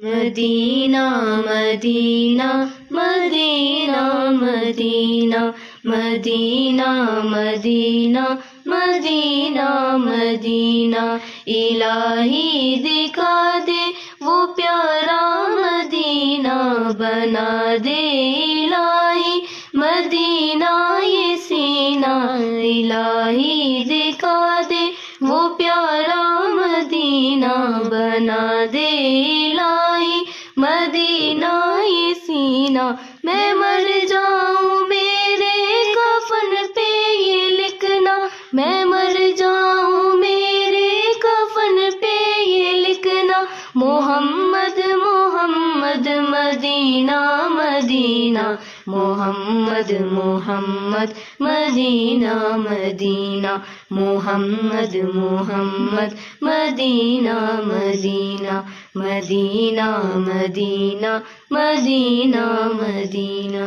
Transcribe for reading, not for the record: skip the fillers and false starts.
مدینہ مدینہ مدینہ مدینہ مدینہ مدینہ مدینہ مدینہ الہی دکھا دے وہ پیارا مدینہ، بنا دے الہی مدینہ یہ سینہ، الہی دکھا دے وہ پیارا مدینہ، بنا دے الہی مدینہ یہ سینہ۔ میں مر جاؤں میرے کفن پہ یہ لکھنا، میں مر جاؤں میرے کفن پہ یہ لکھنا، محمد محمد مدینہ مدینہ، محمد محمد مدینہ مدینہ، محمد محمد مدینہ مدینہ، مدینہ مدینہ مدینہ مدینہ۔